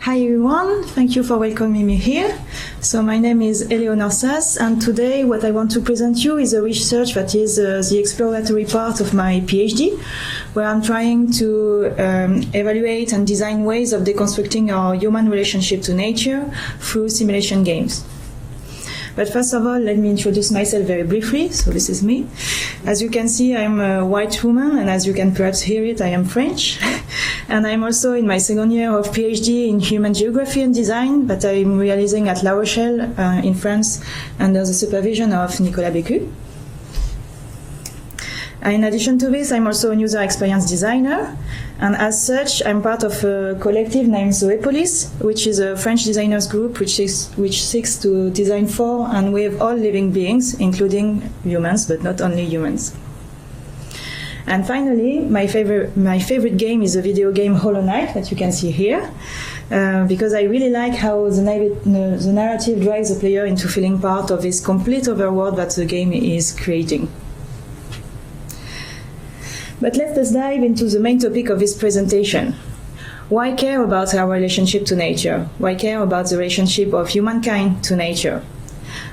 Hi everyone, thank you for welcoming me here. So my name is Éléonore Sas, and today what I want to present you is a research that is the exploratory part of my PhD, where I'm trying to evaluate and design ways of deconstructing our human relationship to nature through simulation games. But first of all, let me introduce myself very briefly. So this is me. As you can see, I'm a white woman, and as you can perhaps hear it, I am French. And I'm also in my second year of PhD in human geography and design that I'm realizing at La Rochelle in France under the supervision of Nicolas Becu. In addition to this, I'm also a user experience designer, and as such, I'm part of a collective named Zoepolis, which is a French designers group which seeks to design for and with all living beings, including humans, but not only humans. And finally, my favorite game is a video game Hollow Knight that you can see here, because I really like how the narrative drives the player into feeling part of this complete overworld that the game is creating. But let us dive into the main topic of this presentation. Why care about our relationship to nature? Why care about the relationship of humankind to nature?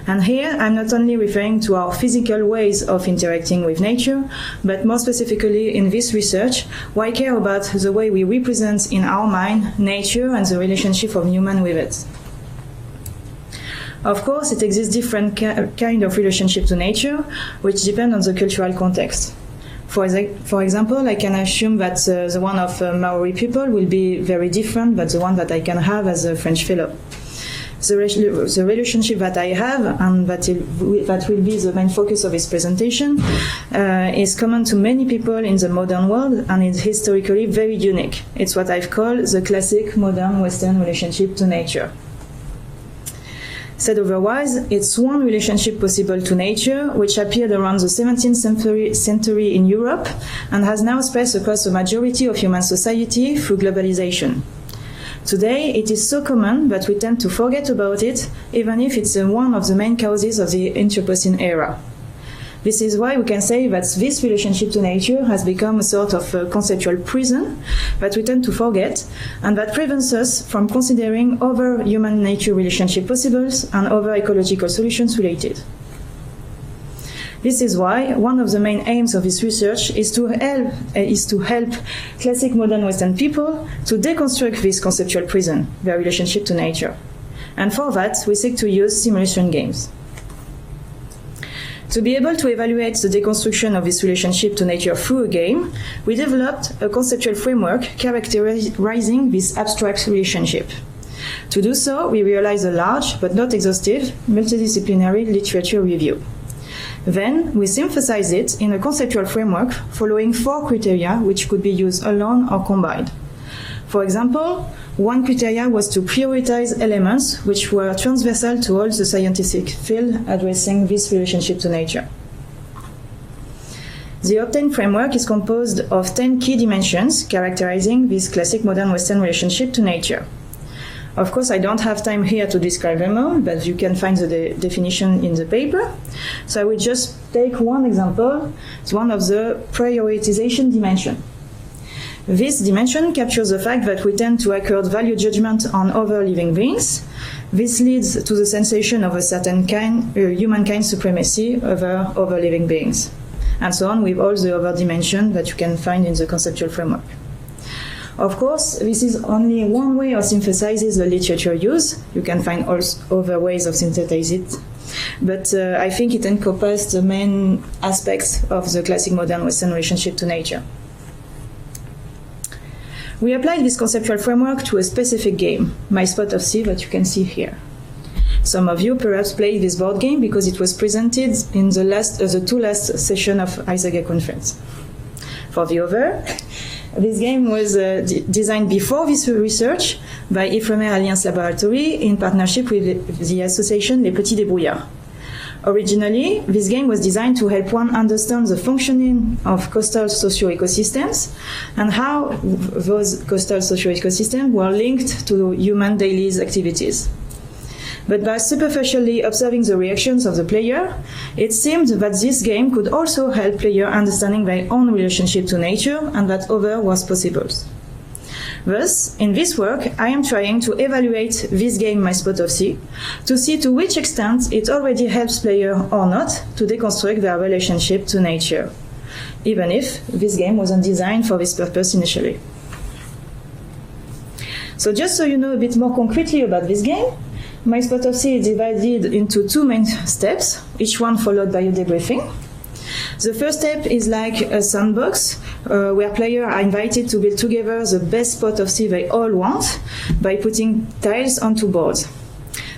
And here, I'm not only referring to our physical ways of interacting with nature, but more specifically in this research, why care about the way we represent in our mind nature and the relationship of human with it? Of course, it exists different kind of relationship to nature, which depend on the cultural context. For example, I can assume that the one of Maori people will be very different than the one that I can have as a French fellow. The relationship that I have, and that will be the main focus of this presentation, is common to many people in the modern world, and is historically very unique. It's what I've called the classic modern Western relationship to nature. Said otherwise, it's one relationship possible to nature, which appeared around the 17th century in Europe and has now spread across the majority of human society through globalization. Today, it is so common that we tend to forget about it, even if it's one of the main causes of the Anthropocene era. This is why we can say that this relationship to nature has become a sort of conceptual prison that we tend to forget, and that prevents us from considering other human-nature relationship possibles and other ecological solutions related. This is why one of the main aims of this research is to help classic modern Western people to deconstruct this conceptual prison, their relationship to nature. And for that, we seek to use simulation games. To be able to evaluate the deconstruction of this relationship to nature through a game, we developed a conceptual framework characterizing this abstract relationship. To do so, we realized a large, but not exhaustive, multidisciplinary literature review. Then, we synthesized it in a conceptual framework following 4 criteria which could be used alone or combined. For example, one criteria was to prioritize elements which were transversal to all the scientific field addressing this relationship to nature. The obtained framework is composed of 10 key dimensions characterizing this classic modern Western relationship to nature. Of course, I don't have time here to describe them all, but you can find the definition in the paper. So I will just take one example. It's one of the prioritization dimension. This dimension captures the fact that we tend to accord value judgment on other living beings. This leads to the sensation of a certain humankind supremacy over other living beings, and so on with all the other dimensions that you can find in the conceptual framework. Of course, this is only one way of synthesizing the literature used. You can find other ways of synthesizing it, but I think it encompasses the main aspects of the classic modern Western relationship to nature. We applied this conceptual framework to a specific game, My Spot of Sea, that you can see here. Some of you perhaps played this board game because it was presented in the 2 last sessions of ISAGA conference. For the other, this game was designed before this research by Ifremer Alliance Laboratory in partnership with the association Les Petits Débrouillards. Originally, this game was designed to help one understand the functioning of coastal socio-ecosystems and how those coastal socio-ecosystems were linked to human daily activities. But by superficially observing the reactions of the player, it seemed that this game could also help players understanding their own relationship to nature and that other was possible. Thus, in this work, I am trying to evaluate this game My Spot of C to see to which extent it already helps players or not to deconstruct their relationship to nature, even if this game wasn't designed for this purpose initially. So just so you know a bit more concretely about this game, My Spot of C is divided into 2 main steps, each one followed by a debriefing. The first step is like a sandbox, where players are invited to build together the best spot of C they all want by putting tiles onto boards.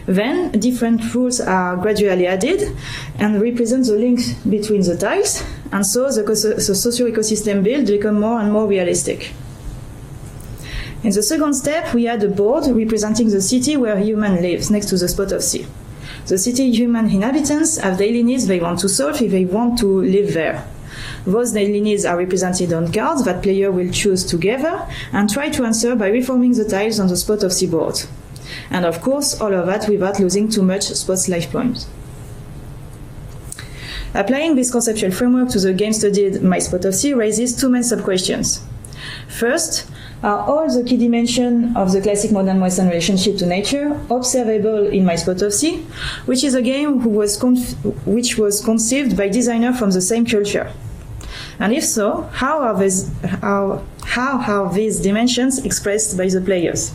Then different rules are gradually added and represent the link between the tiles, and so the socio-ecosystem build becomes more and more realistic. In the second step, we add a board representing the city where human lives next to the spot of C. The city human inhabitants have daily needs they want to solve if they want to live there. Those daily needs are represented on cards that players will choose together and try to answer by reforming the tiles on the spot of C board. And of course, all of that without losing too much spot's life points. Applying this conceptual framework to the game studied My Spot of C raises 2 main sub-questions. First, are all the key dimensions of the classic modern Western relationship to nature observable in My Spot of C, which is a game which was conceived by designers from the same culture? And if so, how are these dimensions expressed by the players?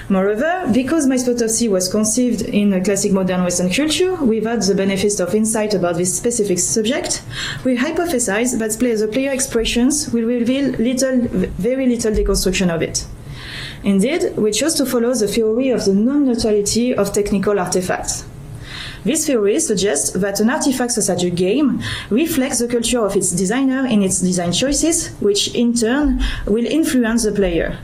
Moreover, because My Spot of C was conceived in a classic modern Western culture without the benefit of insight about this specific subject, we hypothesize that the player expressions will reveal very little deconstruction of it. Indeed, we chose to follow the theory of the non-neutrality of technical artifacts. This theory suggests that an artifact such as a game reflects the culture of its designer in its design choices, which in turn will influence the player.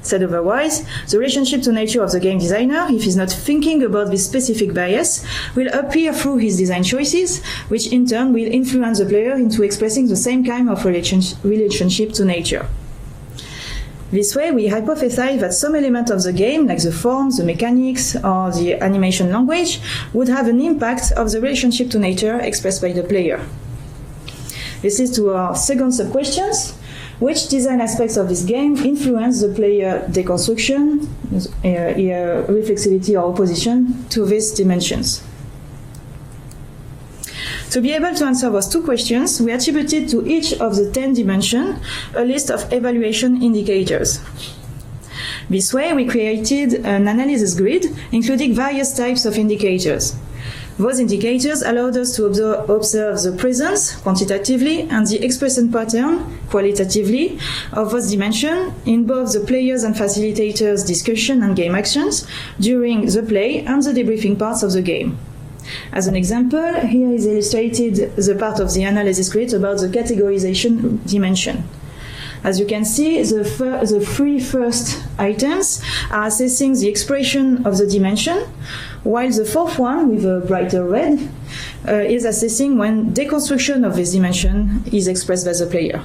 Said otherwise, the relationship to nature of the game designer, if he's not thinking about this specific bias, will appear through his design choices, which in turn will influence the player into expressing the same kind of relationship to nature. This way, we hypothesize that some element of the game, like the forms, the mechanics, or the animation language, would have an impact of the relationship to nature expressed by the player. This is to our second sub-questions. Which design aspects of this game influence the player deconstruction, reflexivity or opposition to these dimensions? To be able to answer those 2 questions, we attributed to each of the 10 dimensions a list of evaluation indicators. This way, we created an analysis grid, including various types of indicators. Those indicators allowed us to observe the presence, quantitatively, and the expression pattern, qualitatively, of those dimensions in both the players' and facilitators' discussion and game actions during the play and the debriefing parts of the game. As an example, here is illustrated the part of the analysis grid about the categorization dimension. As you can see, the 3 first items are assessing the expression of the dimension, while the 4th one, with a brighter red, is assessing when deconstruction of this dimension is expressed by the player.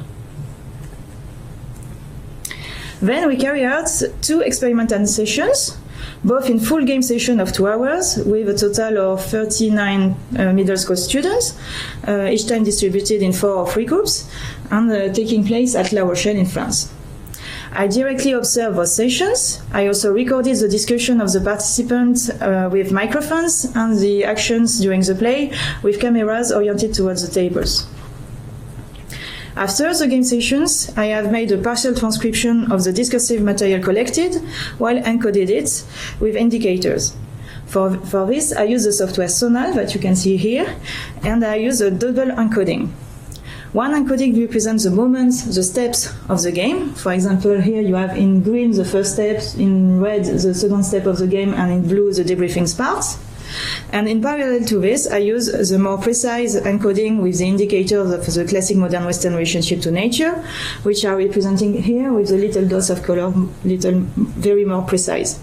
Then we carry out 2 experimental sessions, both in full game session of 2 hours, with a total of 39 middle school students, each time distributed in 4 or 3 groups, and taking place at La Rochelle in France. I directly observed those sessions. I also recorded the discussion of the participants with microphones and the actions during the play with cameras oriented towards the tables. After the game sessions, I have made a partial transcription of the discursive material collected while encoded it with indicators. For this, I use the software Sonal that you can see here, and I use a double encoding. One encoding represents the moments, the steps of the game. For example, here you have in green the first step, in red the second step of the game, and in blue the debriefing parts. And in parallel to this, I use the more precise encoding with the indicators of the classic modern Western relationship to nature, which are representing here with the little dots of color, very more precise.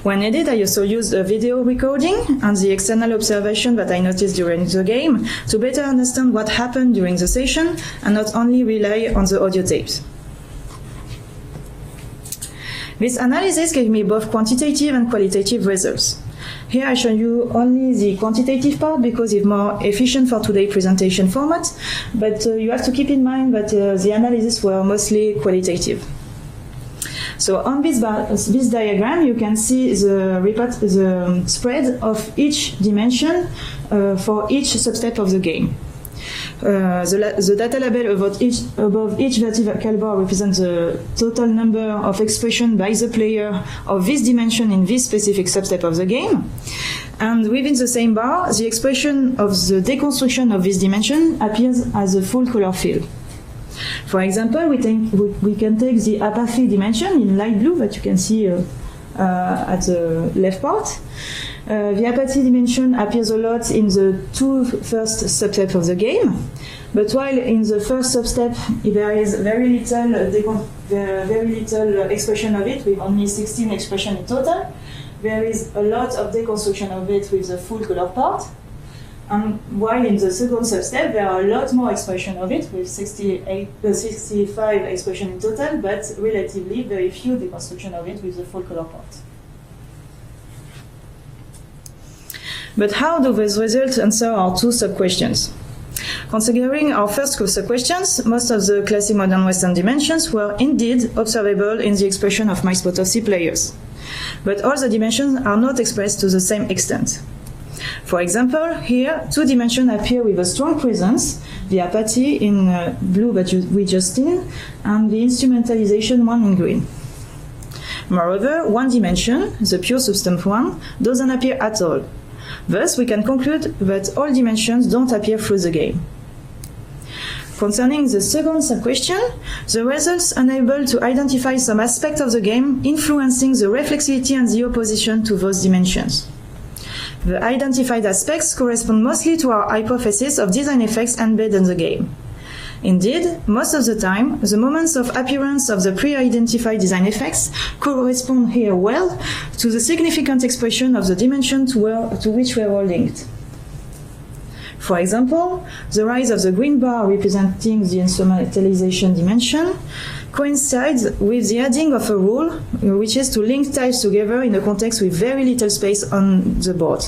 When needed, I also used a video recording and the external observation that I noticed during the game to better understand what happened during the session and not only rely on the audio tapes. This analysis gave me both quantitative and qualitative results. Here I show you only the quantitative part because it's more efficient for today's presentation format, but you have to keep in mind that the analysis were mostly qualitative. So on this diagram, you can see the spread of each dimension for each substep of the game. The data label above each vertical bar represents the total number of expression by the player of this dimension in this specific substep of the game. And within the same bar, the expression of the deconstruction of this dimension appears as a full color field. For example, we can take the apathy dimension in light blue that you can see at the left part. The apathy dimension appears a lot in the two first substeps of the game, but while in the first substep there is very little expression of it, with only 16 expression in total, there is a lot of deconstruction of it with the full color part. And while in the second substep there are a lot more expression of it with 65 expression in total, but relatively very few deconstruction of it with the full color part. But how do these results answer our two sub-questions? Considering our first sub-questions, most of the classic modern Western dimensions were indeed observable in the expression of my spot of C players. But all the dimensions are not expressed to the same extent. For example, here, two dimensions appear with a strong presence, the apathy in blue that we just seen, and the instrumentalization one in green. Moreover, one dimension, the pure substance one, doesn't appear at all. Thus, we can conclude that all dimensions don't appear through the game. Concerning the second sub-question, the results enable to identify some aspect of the game influencing the reflexivity and the opposition to those dimensions. The identified aspects correspond mostly to our hypothesis of design effects embedded in the game. Indeed, most of the time, the moments of appearance of the pre-identified design effects correspond here well to the significant expression of the dimension to which we are linked. For example, the rise of the green bar representing the instrumentalization dimension coincides with the adding of a rule, which is to link tiles together in a context with very little space on the board.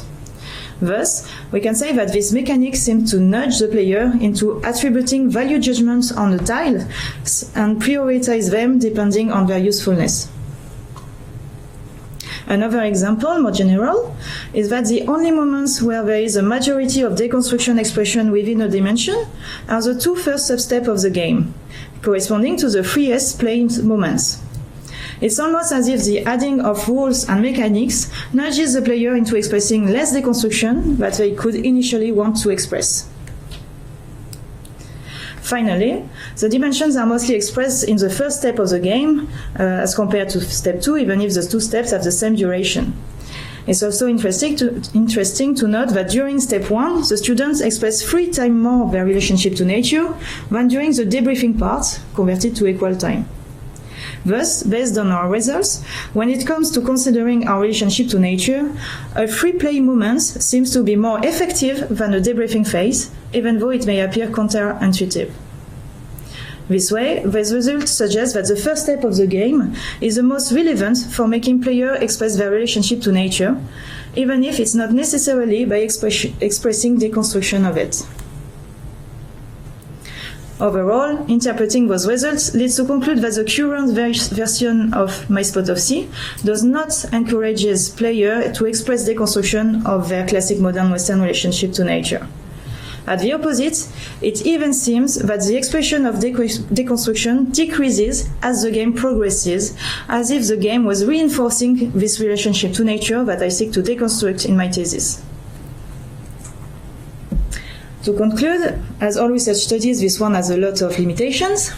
Thus, we can say that this mechanic seems to nudge the player into attributing value judgments on the tiles and prioritize them depending on their usefulness. Another example, more general, is that the only moments where there is a majority of deconstruction expression within a dimension are the two first substeps of the game, corresponding to the freest play moments. It's almost as if the adding of rules and mechanics nudges the player into expressing less deconstruction that they could initially want to express. Finally, the dimensions are mostly expressed in the first step of the game as compared to step 2, even if the two steps have the same duration. It's also interesting to note that during step 1, the students express 3 times more their relationship to nature than during the debriefing part, converted to equal time. Thus, based on our results, when it comes to considering our relationship to nature, a free play moment seems to be more effective than a debriefing phase, even though it may appear counterintuitive. This way, these results suggest that the first step of the game is the most relevant for making players express their relationship to nature, even if it's not necessarily by expressing deconstruction of it. Overall, interpreting those results leads to conclude that the current version of My Spot of C does not encourage players to express deconstruction of their classic modern Western relationship to nature. At the opposite, it even seems that the expression of deconstruction decreases as the game progresses, as if the game was reinforcing this relationship to nature that I seek to deconstruct in my thesis. To conclude, as all research studies, this one has a lot of limitations.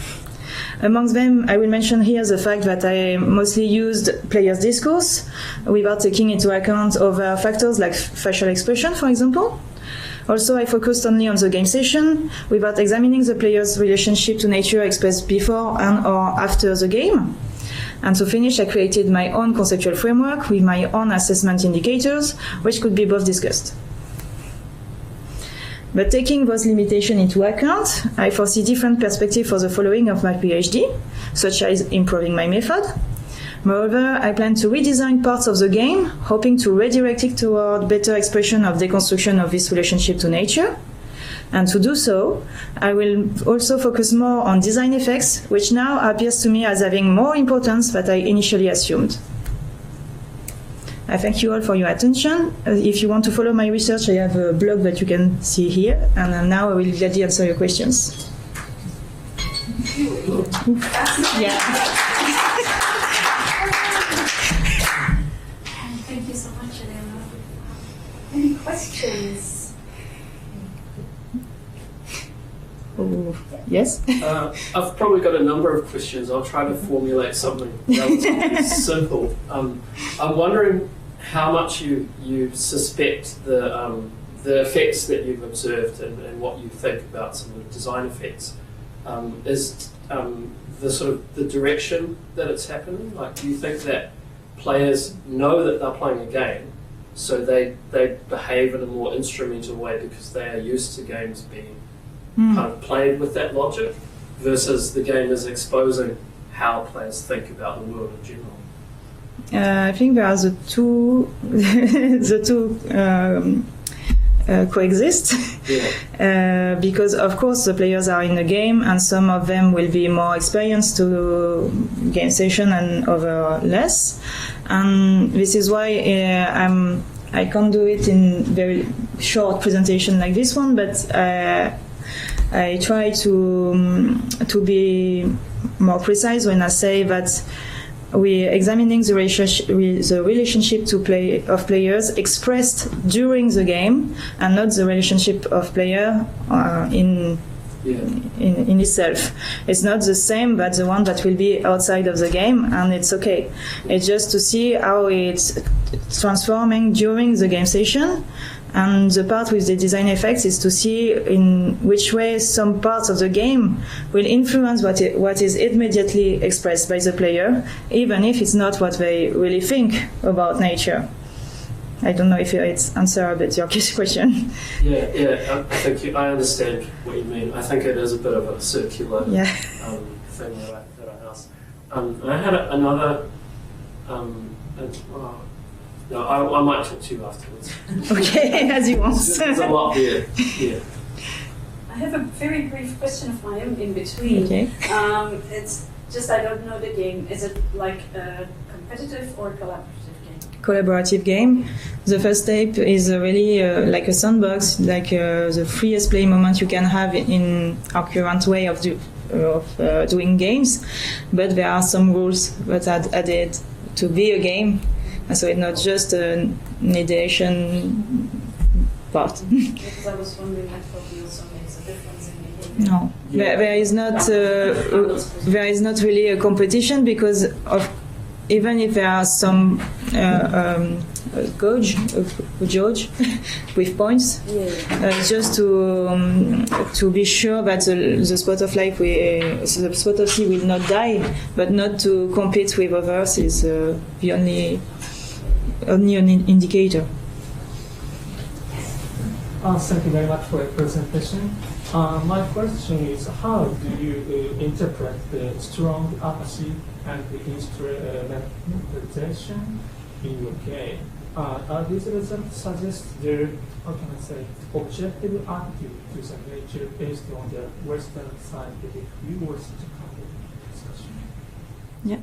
Among them, I will mention here the fact that I mostly used players' discourse without taking into account other factors like facial expression, for example. Also, I focused only on the game session without examining the player's relationship to nature expressed before and or after the game. And to finish, I created my own conceptual framework with my own assessment indicators, which could be both discussed. But taking those limitations into account, I foresee different perspectives for the following of my PhD, such as improving my method. Moreover, I plan to redesign parts of the game, hoping to redirect it toward better expression of deconstruction of this relationship to nature. And to do so, I will also focus more on design effects, which now appears to me as having more importance than I initially assumed. I thank you all for your attention. If you want to follow my research, I have a blog that you can see here, and now I will gladly answer your questions. Yeah. Thank you so much, Éléonore. Any questions? Oh, yes? I've probably got a number of questions. I'll try to formulate something relatively simple. I'm wondering how much you suspect the effects that you've observed and what you think about some of the design effects. Is the sort of the direction that it's happening? Like, do you think that players know that they're playing a game, so they behave in a more instrumental way because they are used to games being kind of played with that logic, versus the game is exposing how players think about the world in general? I think there are the two coexist. Yeah. Because of course the players are in the game, and some of them will be more experienced to game session and other less. And this is why I can't do it in very short presentation like this one, but I try to be more precise when I say that we're examining the relationship of players expressed during the game, and not the relationship of player in itself. It's not the same, but the one that will be outside of the game, and it's okay. It's just to see how it's transforming during the game session. And the part with the design effects is to see in which way some parts of the game will influence what is immediately expressed by the player, even if it's not what they really think about nature. I don't know if it answers a bit your question. Yeah, I think I understand what you mean. I think it is a bit of a circular thing that I asked. I had another. No, I might talk to you afterwards. Okay, as you want. There's a lot there. Yeah. I have a very brief question of my own in between. Okay. It's just I don't know the game. Is it like a competitive or collaborative game? Collaborative game. The first step is really like a sandbox, like the freest play moment you can have in our current way of doing games. But there are some rules that are added to be a game. And so it's not just an ideation part. Because I was wondering, I thought it also makes a difference in the game. No, there is not really a competition, because of even if there are some judge with points, just to be sure that the spot of life, the spot of sea will not die, but not to compete with others is the only an indicator. Thank you very much for your presentation. My question is, how do you interpret the strong apathy and the instrumentalization in your game? These results suggest their, objective attitude to the nature based on the Western scientific view, or such a kind of discussion? Yeah.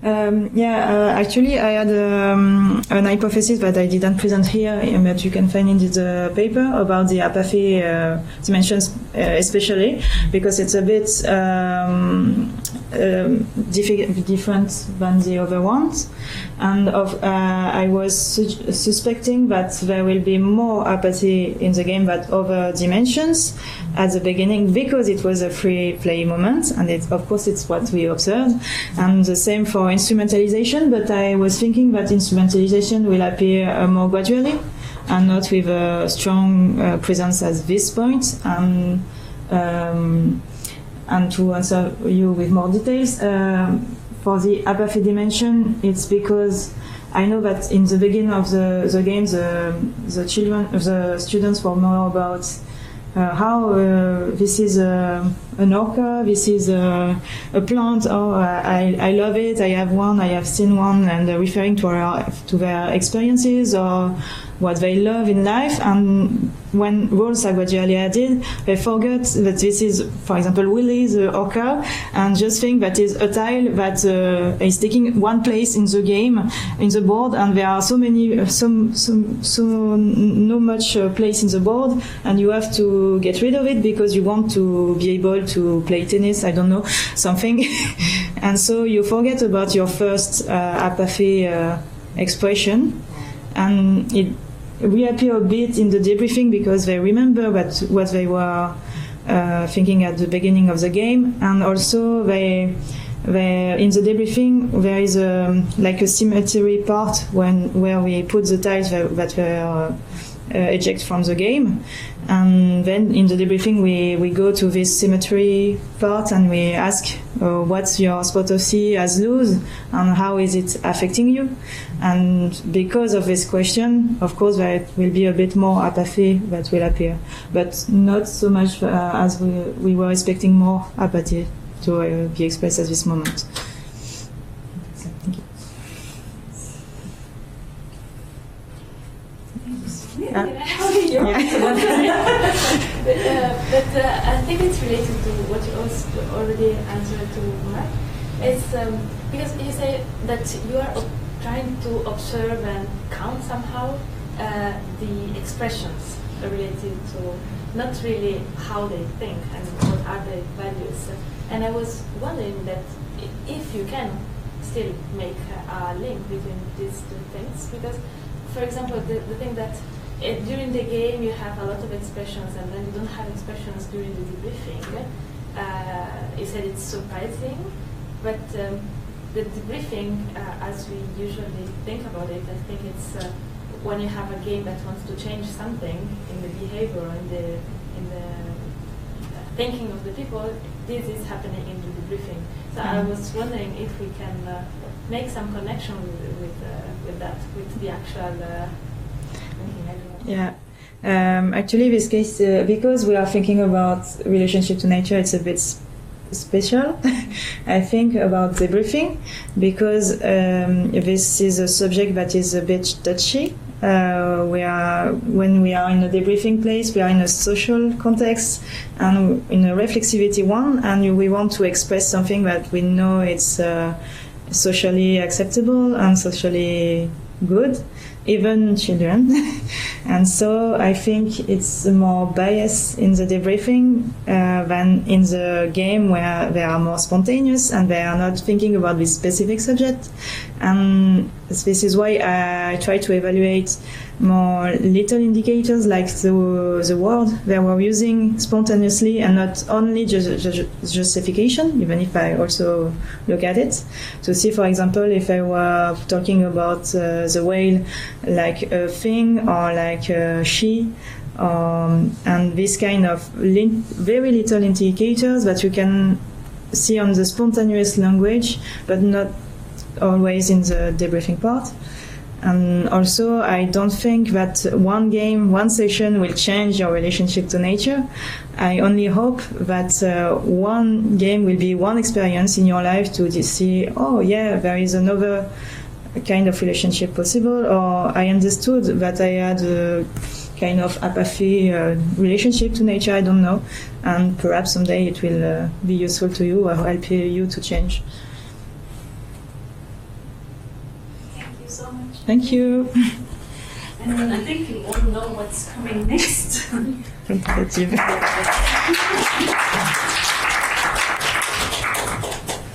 Actually, I had an hypothesis that I didn't present here, but you can find in the paper about the apathy dimensions, especially because it's a bit different than the other ones. And I was suspecting that there will be more apathy in the game than other dimensions at the beginning, because it was a free play moment, and of course it's what we observed. And the same for instrumentalization, but I was thinking that instrumentalization will appear more gradually and not with a strong presence at this point. And to answer you with more details, for the apathy dimension, it's because I know that in the beginning of the game, the students were more about how this is an orca, this is a plant. Oh, I love it. I have one. I have seen one, and referring to their experiences or what they love in life. And when roles are gradually added, they forget that this is, for example, Willy the orca, and just think that is a tile that is taking one place in the game, in the board, and there are so many, so much place in the board, and you have to get rid of it because you want to be able to play tennis, I don't know, something. And so you forget about your first apathy expression, and it reappear a bit in the debriefing because they remember what they were thinking at the beginning of the game, and also they in the debriefing there is like a symmetry part where we put the tiles that were eject from the game, and then in the debriefing we go to this symmetry part and we ask what's your spot of C as loose and how is it affecting you. And because of this question, of course there will be a bit more apathy that will appear, but not so much as we were expecting more apathy to be expressed at this moment. Thank you. But I think it's related to what you also already answered to Mark. It's because you say that you are trying to observe and count somehow the expressions related to not really how they think and what are their values. And I was wondering that if you can still make a link between these two things, because, for example, the thing that during the game you have a lot of expressions and then you don't have expressions during the debriefing. You said it's surprising, but the debriefing, as we usually think about it, I think it's when you have a game that wants to change something in the behavior, in the thinking of the people, this is happening in the debriefing. So I was wondering if we can make some connection with that, with the actual thinking. Yeah. Actually, this case, because we are thinking about relationship to nature, it's a bit special. I think about debriefing because this is a subject that is a bit touchy. When we are in a debriefing place, we are in a social context and in a reflexivity one, and we want to express something that we know it's socially acceptable and socially good, even children. And so I think it's more bias in the debriefing than in the game where they are more spontaneous and they are not thinking about this specific subject. And this is why I try to evaluate more little indicators like the word they were using spontaneously and not only justification, even if I also look at it to see, for example, if I were talking about the whale like a thing or like a she, and this kind of very little indicators that you can see on the spontaneous language, but not always in the debriefing part. And also, I don't think that one game, one session will change your relationship to nature. I only hope that one game will be one experience in your life to see, oh yeah, there is another kind of relationship possible, or I understood that I had a kind of apathy relationship to nature, I don't know, and perhaps someday it will be useful to you or help you to change. Thank you. And I think you all know what's coming next. Tentative.